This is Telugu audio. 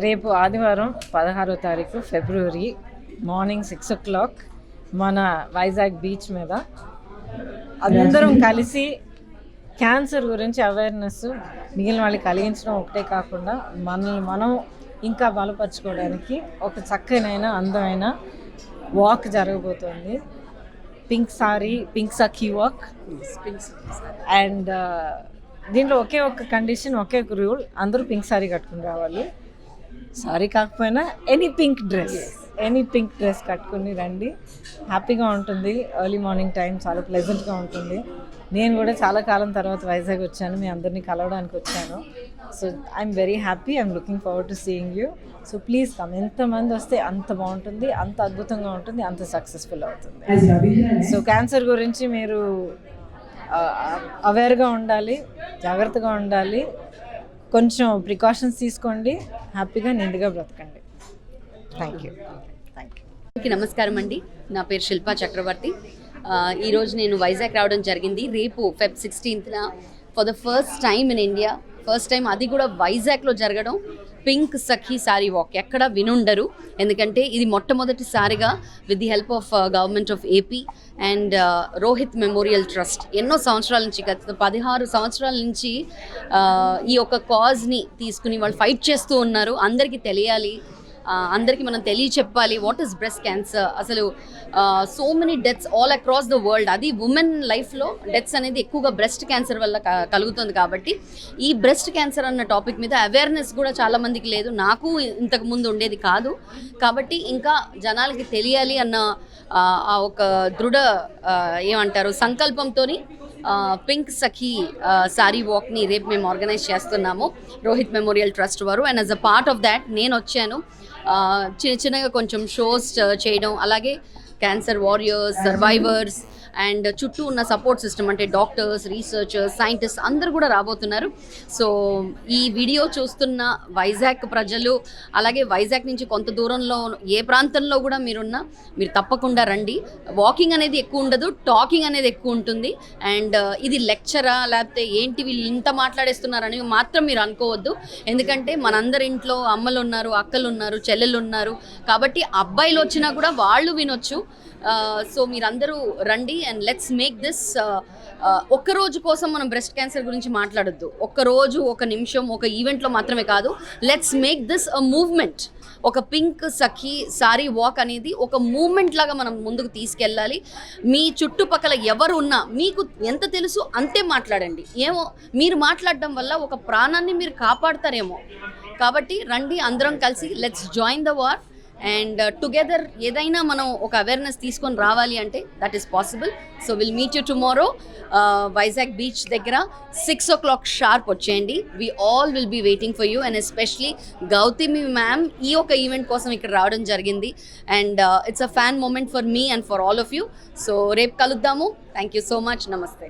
రేపు ఆదివారం 16వ తారీఖు ఫిబ్రవరి మార్నింగ్ 6 o'clock మన వైజాగ్ బీచ్ మీద అందరం కలిసి క్యాన్సర్ గురించి అవేర్నెస్ మిగిలిన వాళ్ళకి కలిగించడం ఒకటే కాకుండా మనల్ని మనం ఇంకా బలపరచుకోవడానికి ఒక చక్కనైన అందమైన వాక్ జరగబోతోంది. Pink Sakhi walk. అండ్ దీంట్లో ఒకే ఒక కండిషన్, ఒకే ఒక రూల్, అందరూ పింక్ సారీ కట్టుకుని రావాలి. సారీ కాకపోయినా ఎనీ పింక్ డ్రెస్ కట్టుకుని రండి. హ్యాపీగా ఉంటుంది. ఎర్లీ మార్నింగ్ టైం చాలా ప్లెజెంట్గా ఉంటుంది. నేను కూడా చాలా కాలం తర్వాత వైజాగ్ వచ్చాను, మీ అందరినీ కలవడానికి వచ్చాను. So I'm very happy. I'm looking forward to seeing you. So please come. ఎంతమంది వస్తే అంత బాగుంటుంది, అంత అద్భుతంగా ఉంటుంది, అంత సక్సెస్ఫుల్ అవుతుంది. సో క్యాన్సర్ గురించి మీరు అవేర్గా ఉండాలి, జాగ్రత్తగా ఉండాలి, కొంచెం ప్రికాషన్స్ తీసుకోండి, హ్యాపీగా నిండుగా బ్రతకండి. Thank you. నమస్కారం అండి, నా పేరు శిల్పా చక్రవర్తి. ఈరోజు నేను వైజాగ్ రావడం జరిగింది. రేపు Feb 16th for the first time in India, first time అది కూడా వైజాగ్లో జరగడం పింక్ సఖీ సారీ వాక్. ఎక్కడ వినుండరు, ఎందుకంటే ఇది మొట్టమొదటిసారిగా with the help of government of AP and Rohit memorial trust ఎన్నో సంవత్సరాల నుంచి, గత 16 సంవత్సరాల నుంచి ఈ యొక్క కాజ్ని తీసుకుని వాళ్ళు ఫైట్ చేస్తూ ఉన్నారు. అందరికీ తెలియాలి, అందరికీ మనం తెలియచెప్పాలి వాట్ ఈస్ బ్రెస్ట్ క్యాన్సర్. అసలు so many deaths all across the world. అది ఉమెన్ లైఫ్లో డెత్స్ అనేది ఎక్కువగా బ్రెస్ట్ క్యాన్సర్ వల్ల కలుగుతుంది. కాబట్టి ఈ బ్రెస్ట్ క్యాన్సర్ అన్న టాపిక్ మీద అవేర్నెస్ కూడా చాలామందికి లేదు, నాకు ఇంతకు ముందు ఉండేది కాదు. కాబట్టి ఇంకా జనాలకి తెలియాలి అన్న ఆ ఒక దృఢ ఏమంటారు సంకల్పంతో పింక్ సఖీ సారీ వాక్ని రేపు మేము ఆర్గనైజ్ చేస్తున్నాము, రోహిత్ మెమోరియల్ ట్రస్ట్ వారు. And as a part of that నేను వచ్చాను. చిన్నగా కొంచెం షోస్ చేయడం, అలాగే క్యాన్సర్ వారియర్స్, సర్వైవర్స్ అండ్ చుట్టూ ఉన్న సపోర్ట్ సిస్టమ్ అంటే డాక్టర్స్, రీసెర్చర్స్, సైంటిస్ట్ అందరూ కూడా రాబోతున్నారు. సో ఈ వీడియో చూస్తున్న వైజాగ్ ప్రజలు, అలాగే వైజాగ్ నుంచి కొంత దూరంలో ఏ ప్రాంతంలో కూడా మీరు తప్పకుండా రండి. వాకింగ్ అనేది ఎక్కువ ఉండదు, టాకింగ్ అనేది ఎక్కువ ఉంటుంది. అండ్ ఇది లెక్చరా లేకపోతే ఏంటి వీళ్ళు ఇంత మాట్లాడేస్తున్నారని మాత్రం మీరు అనుకోవద్దు. ఎందుకంటే మనందరి ఇంట్లో అమ్మలు ఉన్నారు, అక్కలు ఉన్నారు, చెల్లెలు ఉన్నారు. కాబట్టి అబ్బాయిలు వచ్చినా కూడా వాళ్ళు వినొచ్చు. సో మీరందరూ రండి అండ్ లెట్స్ మేక్ దిస్. ఒక్కరోజు కోసం మనం బ్రెస్ట్ క్యాన్సర్ గురించి మాట్లాడొద్దు. ఒక్కరోజు, ఒక నిమిషం, ఒక ఈవెంట్లో మాత్రమే కాదు. Let's make this a movement. ఒక పింక్ సఖీ సారీ వాక్ అనేది ఒక మూవ్మెంట్ లాగా మనం ముందుకు తీసుకెళ్ళాలి. మీ చుట్టుపక్కల ఎవరు ఉన్నా మీకు ఎంత తెలుసు అంతే మాట్లాడండి. ఏమో మీరు మాట్లాడడం వల్ల ఒక ప్రాణాన్ని మీరు కాపాడతారేమో. కాబట్టి రండి, అందరం కలిసి let's join the war and together ఏదైనా మనం ఒక అవేర్నెస్ తీసుకొని రావాలి అంటే that is possible. So will meet you tomorrow Vizag beach దగ్గర 6 o'clock షార్ప్ వచ్చేయండి. We all will be waiting for you. And especially Gautami ma'am ఈ ఒక ఈవెంట్ కోసం ఇక్కడ రావడం జరిగింది. And it's a fan moment for me and for all of you. So రేపు కలుద్దాము. Thank you so much. నమస్తే.